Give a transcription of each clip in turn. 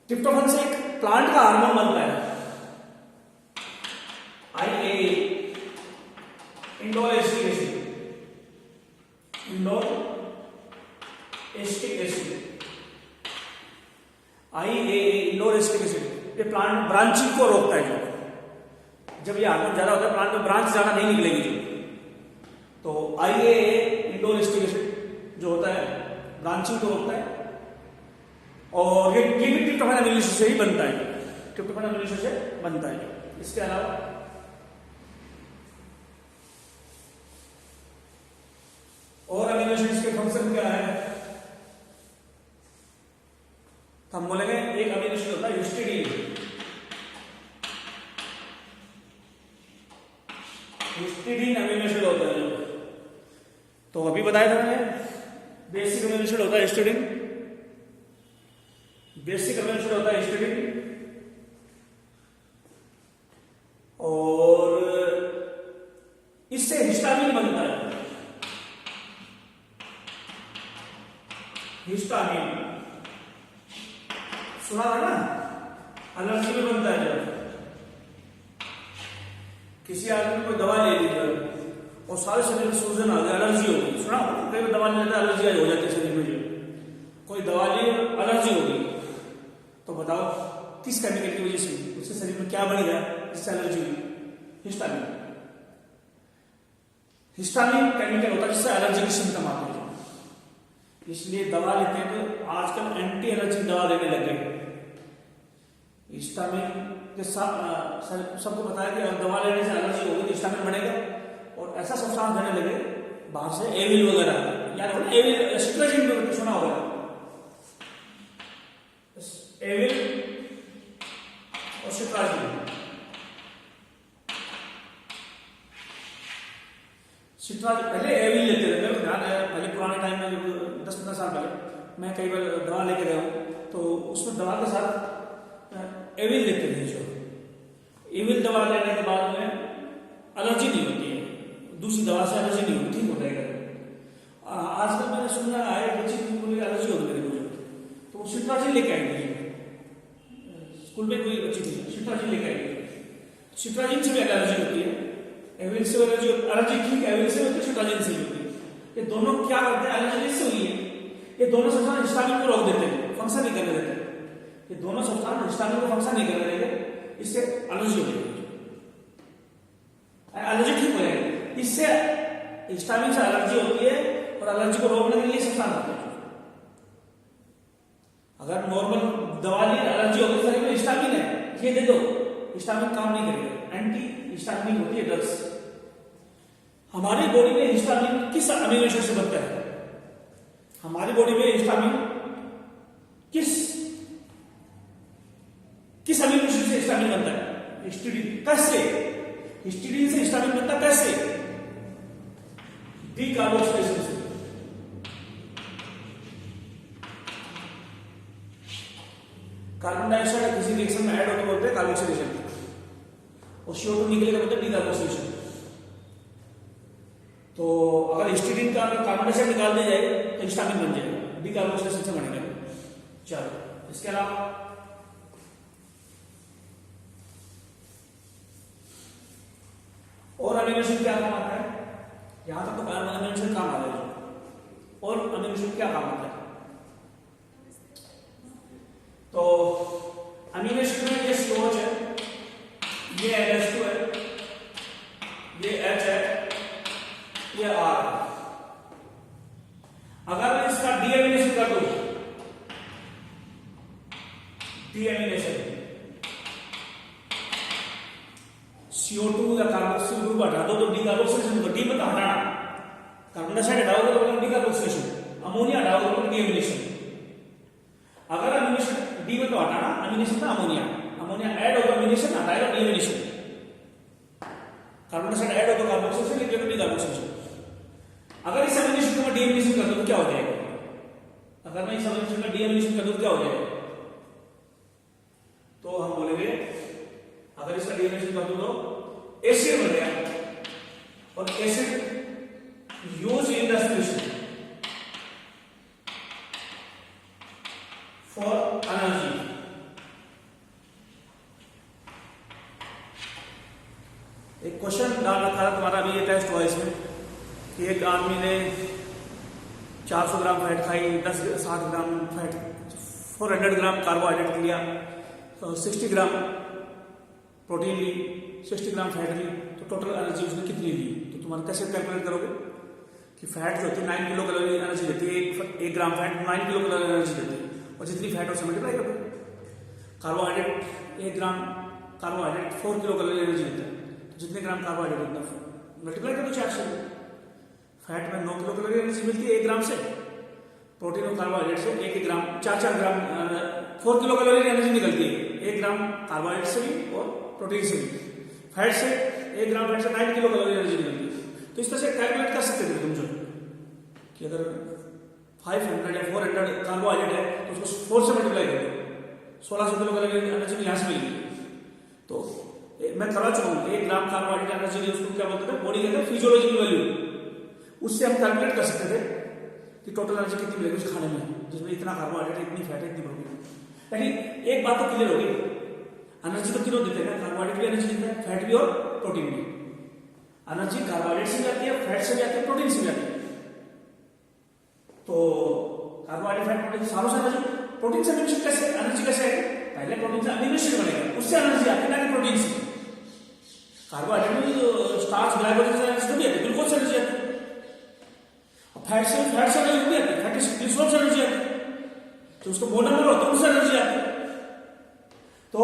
Tryptophan से एक plant का हार्मोन बनता है IAA, indole acetic acid, indole acetic acid, IAA indole acetic acid. ये प्लांट ब्रांचिंग को रोकता है। जब ये हार्मोन ज्यादा होता है प्लांट में ब्रांच ज्यादा नहीं निकलेगी। तो IAA इंडोल एसिटिक एसिड जो होता है ब्रांचिंग को रोकता है और ये भी ट्रिप्टोफैन अमीनो एसिड से ही बनता है। ट्रिप्टोफैन अमीनो एसिड से बनता है। इसके अलावा और अमीनो एसिड्स के फंक्शन क्या है? तो हम बोलेंगे एक अमीनो एसिड होता है हिस्टिडीन। हिस्टिडीन अमीनो एसिड होता है। तो अभी बताया था मैंने, बेसिक अमीनो एसिड होता है हिस्टिडीन। बेसिक अमीनो एसिड होता है हिस्टिडीन और इससे हिस्टामिन बनता है। हिस्टामिन सुना था ना, एलर्जी में बनता है। जब किसी आदमी को दवा ले ली और सारे शरीर में सूजन आ गया, एलर्जी हो गई, सुना कई बार दवा लेता है एलर्जी हो जाती है शरीर में। जो कोई दवा ली एलर्जी हो गई तो बताओ किस केमिकल की वजह से उसके शरीर में क्या बन गया जिससे एलर्जी हुई? हिस्टामिन। हिस्टामिन केमिकल होता है जिससे एलर्जी के सिम्टम आते हैं। इसलिए दवा लेते हैं तो आजकल एंटी एलर्जी दवा देने लग गए। हिस्टामिन के साथ सबको बताया कि अगर दवा लेने से एलर्जी होगी तो हिस्टामिन बनेगा और ऐसा सब्सटेंस देने लगे बाहर से, एविल वगैरह, यानी एविल सिट्राजिन सुना होगा। एविल और सिट्राजिन, सिट्राजिन पहले एविल लेते थे। मेरे को ध्यान है पहले पुराने टाइम में, 10-15 साल पहले मैं कई बार दवा लेके गया हूं तो उसमें दवा के साथ एविल लेते थे। जो एविल दवा लेने के बाद में एलर्जी नहीं होती है, दूसरी दवा से एलर्जी नहीं होती, ठीक हो जाएगा। आजकल मैंने सुना है बच्चे को एलर्जी होती है तो सिट्राजिन लेके आएंगे। स्कूल में कोई बच्ची थी, सिट्राजिन लेके आएंगे। सिट्राजिन से भी एलर्जी होती है, एविल से एलर्जी ठीक है, एविल से होती है, सिट्राजिन से होती है। ये दोनों क्या करते हैं? एलर्जी किससे हुई है? ये दोनों सब्सटेंस हिस्टामिन को रोक देते हैं, फंक्शन नहीं करने देते। ये दोनों सब्सटेंस हिस्टामिन को फंक्शन नहीं करने देंगे, इससे एलर्जी हो जाएगी, एलर्जी ठीक हो जाएगी। इससे हिस्टामिन से एलर्जी होती है और एलर्जी को रोकने के लिए सब्सटेंस होते हैं। अगर नॉर्मल दवा ली एलर्जी होगी शरीर में, हिस्टामिन है ये दे दो, हिस्टामिन काम नहीं करेगा, एंटी हिस्टामिन होती है ड्रग्स। हमारी बॉडी में हिस्टामिन किस अमीनो एसिड से बनता है? हमारी बॉडी में हिस्टामिन किस अमीनो एसिड से हिस्टामिन बनता है? हिस्टिडीन। कैसे? हिस्टिडीन से हिस्टामिन बनता है कैसे? डीकार्बोक्सिलेशन से। कार्बन डाइऑक्साइड किसी रिएक्शन में ऐड होकर बोलते हैं कार्बोक्सिलेशन और CO2 निकलेगा बोलते हैं डीकार्बोक्सिलेशन। तो अगर हिस्टिडीन का कार्बन डाइऑक्साइड निकाल दिया जाए तो हिस्टामिन बन जाएगा, डीकार्बोक्सिलेशन से बनेगा। चलो इसके अलावा और अमीनो एसिड क्या काम आता है? यहां तक तो अमीनो एसिड काम आ रहा है। और अमीनो एसिड क्या काम आता है? तो अमीनो एसिड में ये COH है, ये NH2 है, ये H है, ये R है। अगर मैं इसका डीएमिनेशन कर दूं, डीएमिनेशन CO2 या कार्बोक्सिल ग्रुप हटा दो तो डीकार्बोक्सिलेशन होगा। डी मतलब हटाना, कार्बन डाइऑक्साइड हटाओगे तो डीकार्बोक्सिलेशन, अमोनिया हटाओगे तो डीएमिनेशन। अगर अमीनेशन डी में तो हटाना, अमीनेशन था अमोनिया, अमोनिया ऐड होगा, अमीनेशन हटाएगा डीएमिनेशन। कार्बन डाइऑक्साइड ऐड होगा कार्बोक्सिलेशन, लिख देगा डीकार्बोक्सिलेशन। अगर इस अमीनेशन को मैं डीएमिनेशन कर दूं तो क्या हो जाएगा? अगर मैं इस अमीनेशन का डीएमिनेशन कर दूं तो क्या हो जाएगा? तो हम बोलेंगे अगर इसका डीएमिनेशन कर दूं तो एसिड बन गया और acid use in respiration for energy. एक क्वेश्चन डाल रखा था तुम्हारा, अभी ये टेस्ट हुआ इसमें कि एक आदमी ने 400 ग्राम फैट खाई, 60 ग्राम फैट, 400 ग्राम कार्बोहाइड्रेट लिया, 60 ग्राम प्रोटीन ली, 60 ग्राम फैट ली, तो टोटल एनर्जी उसने कितनी ली? तो तुम्हारा कैसे कैलकुलेट करोगे कि फैट जो होती है 9 किलो कैलोरी एनर्जी देती है, एक ग्राम फैट 9 किलो कैलोरी एनर्जी देती है, और जितनी फैट उससे मल्टीप्लाई करो। कार्बोहाइड्रेट 1 ग्राम कार्बोहाइड्रेट 4 किलो कैलोरी एनर्जी देता है, तो जितने ग्राम कार्बोहाइड्रेट उतना मल्टीप्लाई करो 4 से। फैट में 9 किलो कैलोरी एनर्जी मिलती है 1 ग्राम से, प्रोटीन और कार्बोहाइड्रेट से 1 ग्राम 4 ग्राम 4 किलो कैलोरी एनर्जी निकलती है, 1 ग्राम कार्बोहाइड्रेट से भी और प्रोटीन से भी। फैट से 1 ग्राम फैट से 9 किलो कैलोरी एनर्जी निकलती है। तो इस तरह से कैलकुलेट कर सकते थे तुम जो कि अगर 500 या 400 कार्बोहाइड्रेट है तो उसको 4 से मल्टीप्लाई कर दो, 1600 किलो कैलोरी एनर्जी यहाँ से मिलेगी। तो मैं करा चुका हूँ, 1 ग्राम कार्बोहाइड्रेट एनर्जी दी, उसको क्या बोलते थे, बॉडी के अंदर फिजियोलॉजिकल वैल्यू, उससे हम कैलकुलेट कर सकते थे कि टोटल एनर्जी कितनी मिलेगी उस खाने में, जिसमें इतना कार्बोहाइड्रेट, इतनी फैट, इतनी प्रोटीन। लेकिन एक बात तो क्लियर होगी, एनर्जी तो तीनों देते हैं, कार्बोहाइड्रेट भी एनर्जी देता है, फैट भी और प्रोटीन भी। एनर्जी कार्बोहाइड्रेट से भी आती है, फैट से भी आती है, प्रोटीन से भी आती है। तो कार्बोहाइड्रेट, फैट, प्रोटीन सारों से एनर्जी, प्रोटीन से एनर्जी कैसे आएगी? पहले प्रोटीन से अमीनो एसिड बनेगा, उससे एनर्जी आती है, ना कि प्रोटीन से। कार्बोहाइड्रेट में जो स्टार्च, ग्लाइकोजन से एनर्जी भी आती है, ग्लूकोज से एनर्जी आती है। फैट से एनर्जी भी आती है, फैटी ग्लिसरॉल से एनर्जी आती है, तो उसको मोनोमर होता है उससे एनर्जी आती है। तो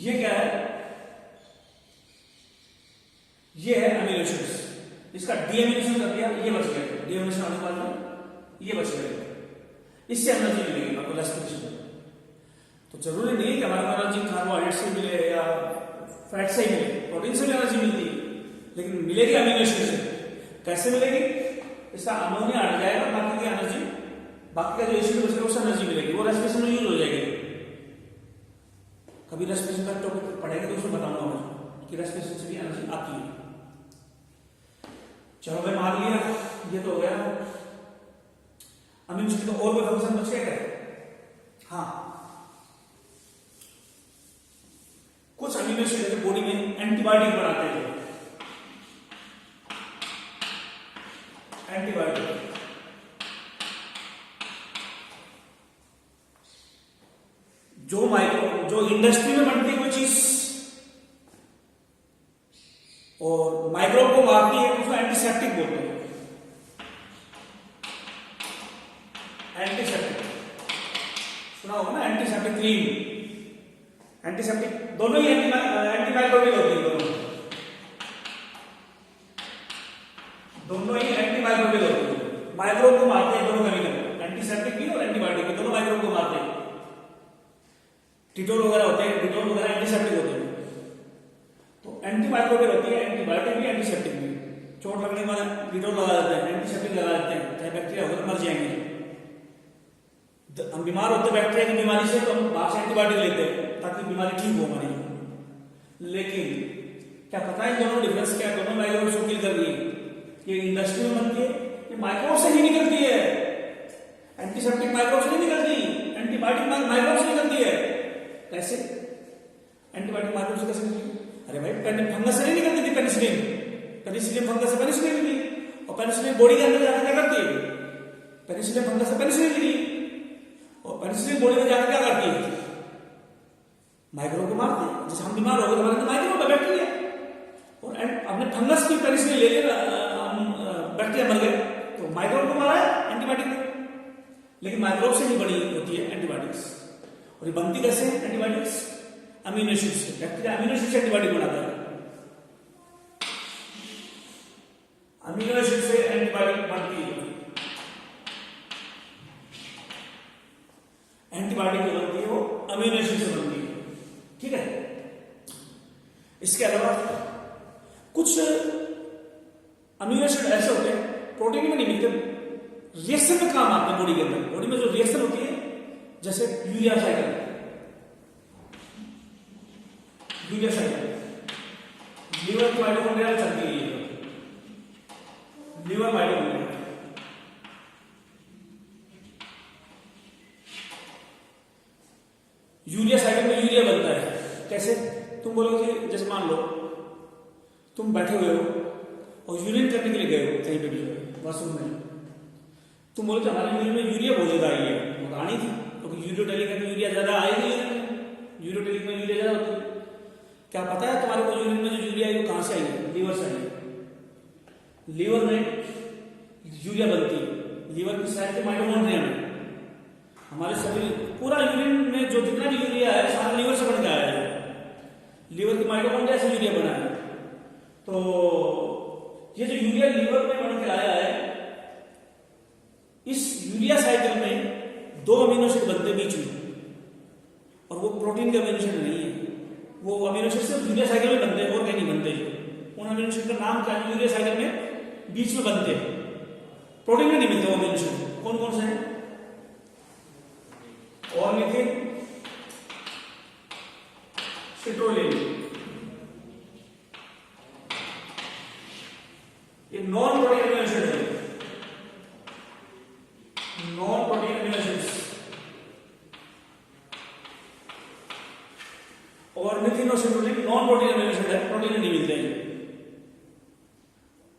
ये क्या है? ये है अमीनो एसिड्स। इसका डीएमिनेशन कर दिया, ये बच गया, डीएमिनेशन आने वाला ये बच गया, इससे एनर्जी मिलेगी आपको रेस्पिरेशन। तो जरूरी नहीं है कि हमारे एनर्जी कार्बोहाइड्रेट से मिले या फैट से ही मिले, प्रोटीन से भी एनर्जी मिलती है, लेकिन मिलेगी अमीनो एसिड से। कैसे मिलेगी? इसका अमोनिया हट जाएगा, बाकी की एनर्जी, बाकी का जो एसिड बचेगा उससे एनर्जी मिलेगी, वो रेस्पिरेशन में यूज हो जाएगी। कभी रेस्पिरेशन का टॉपिक पढ़ेंगे तो उसमें बताऊंगा मैं कि रेस्पिरेशन से भी एनर्जी आती है। चलो भाई, मान लिया ये तो हो गया अमीनो एसिड का। और कोई फंक्शन बच गया? हाँ, कुछ अमीनो एसिड बॉडी में एंटीबायोटिक बनाते हैं। एंटीबायोटिक जो इंडस्ट्री में बनती है कोई चीज और माइक्रोब को मारती है, उसको एंटीसेप्टिक बोलते हैं। एंटीसेप्टिक सुना होगा ना, एंटीसेप्टिक क्रीम, एंटीसेप्टिक, दोनों ही एंटीमाइक्रोबियल होती है, दोनों ही एंटीमाइक्रोबियल होती है। माइक्रोब को मारते हैं दोनों केमिकल, एंटीसेप्टिक भी और एंटीबायोटिक भी, दोनों माइक्रोब को मारते हैं। डिटोल वगैरह होते हैं, डिटोल वगैरह एंटीसेप्टिक होते हैं। तो एंटीमाइक्रोबियल होती है, एंटीबायोटिक भी एंटीसेप्टिक भी। चोट लगने के बाद डिटोल लगा देते हैं, एंटीसेप्टिक लगा देते हैं, चाहे बैक्टीरिया होगा तो मर जाएंगे। हम बीमार होते हैं बैक्टीरिया की बीमारी से, तो हम बाहर से एंटीबायोटिक लेते हैं ताकि बीमारी ठीक हो हमारी। लेकिन क्या पता है दोनों डिफरेंस क्या है? दोनों माइक्रोब से किल कर रही है। ये इंडस्ट्री में बनती है, ये माइक्रोब से ही निकलती है। एंटीसेप्टिक माइक्रोब से नहीं निकलती, एंटीबायोटिक माइक्रोब से निकलती है। कैसे? एंटीबायोटिक माइक्रोब से कैसे निकलती? अरे भाई, फंगस से नहीं निकलती थी पेनिसिलिन, पेनिसिलिन फंगस से पेनिसिलिन निकली, और पेनिसिलिन बॉडी के अंदर जाकर क्या करती है? पेनिसिलिन फंगस से पेनिसिलिन निकली, और पेनिसिलिन बॉडी में जाकर क्या करती है? माइक्रोब को मारती है। जैसे हम बीमार हो गए, हमारे अंदर माइक्रोब है, बैक्टीरिया, और हमने फंगस की पेनिसिलिन ले लिया, बैक्टीरिया मर गए, तो माइक्रोब को मारा है एंटीबायोटिक ने। लेकिन माइक्रोब से ही बनी होती है एंटीबायोटिक्स। और ये बनती कैसे है एंटीबायोटिक्स? अमीनो एसिड से। बैक्टीरिया अमीनो एसिड से एंटीबायोटिक बनाता है, अमीनो एसिड से एंटीबायोटिक बनती है। एंटीबायोटिक जो बनती है वो अमीनो एसिड से बनती है, ठीक है। इसके अलावा कुछ अमीनो एसिड ऐसे होते हैं, प्रोटीन में नहीं मिलते, रिएक्शन में काम आते हैं बॉडी के अंदर। बॉडी में जो रिएक्शन होती है, जैसे यूरिया साइकिल, लीवर माइटोकॉन्ड्रिया में चलती है, लीवर माइटोकॉन्ड्रिया। यूरिया साइकिल में यूरिया बनता है। कैसे? तुम बोलोगे कि जैसे मान लो तुम बैठे हुए हो और यूरिन करने के लिए गए हो कहीं पे भी जो है वॉशरूम में, तुम बोले कि हमारे यूरिन में यूरिया बहुत ज्यादा आई है, वो आनी थी क्योंकि यूरियोटेलिक में यूरिया ज्यादा आएगी यूरिन में, यूरियोटेलिक में यूरिया ज्यादा होती है। क्या पता है तुम्हारे को यूरिन में जो यूरिया आई वो कहां से आई है? लीवर से आई है। लीवर में यूरिया बनती है, लीवर की साइड के माइटोकॉन्ड्रिया में। हमारे सभी पूरा यूरिन में जो जितना भी यूरिया है सारा लीवर से बन के आया है, लीवर की माइटोकॉन्ड्रिया से यूरिया बना है। तो ये जो यूरिया लीवर में बन के आया है, इस यूरिया साइकिल में 2 अमीनो एसिड बनते बीच में, और वो प्रोटीन के अमीनो एसिड नहीं है, वो अमीनो एसिड सिर्फ यूरिया साइकिल में बनते हैं और कहीं नहीं बनते। उन अमीनो एसिड का नाम क्या है? यूरिया साइकिल में बीच में बनते हैं, प्रोटीन में नहीं मिलते वो अमीनो एसिड। कौन कौन से हैं? ऑर्निथिन, सिट्रोलिन, ये नॉन प्रोटीन अमीनो एसिड है, non protein amino acids. Ornithine और citrulline non protein amino acid है, प्रोटीन में नहीं मिलते हैं।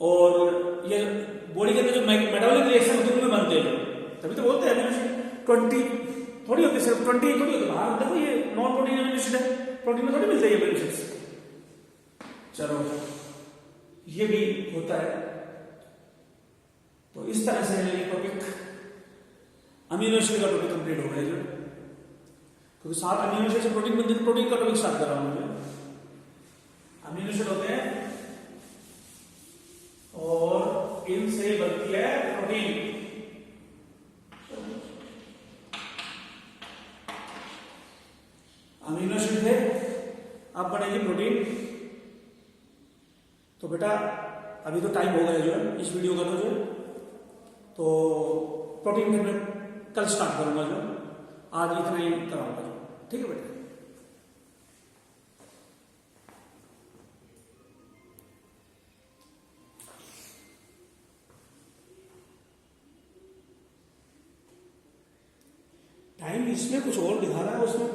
और ये बॉडी के अंदर जो मेटाबॉलिक रिएक्शन होते हैं उनमें बनते हैं, तभी तो बोलते हैं अमीनो एसिड 20 थोड़ी होती है, सिर्फ 20 थोड़ी होती है। बाहर देखो ये नॉन प्रोटीन अमीनो एसिड है, प्रोटीन में थोड़ी मिलते हैं ये अमीनो एसिड्स। चलो ये भी होता है। तो इस तरह से ये टॉपिक अमीनो एसिड का टॉपिक कंप्लीट हो गया जो, क्योंकि 7 अमीनो एसिड से प्रोटीन बनते हैं, प्रोटीन का टॉपिक स्टार्ट कर रहा हूं मैं। अमीनो एसिड होते हैं और इनसे बनती है प्रोटीन। अमीनो एसिड थे, अब बनेगी प्रोटीन। तो बेटा अभी तो टाइम हो गया जो है इस वीडियो का, तो जो तो प्रोटीन में मैं कल स्टार्ट करूंगा जो, आज इतना ही कराऊंगा। ठीक है बेटा। टाइम इसमें कुछ और दिखा रहा है, उसमें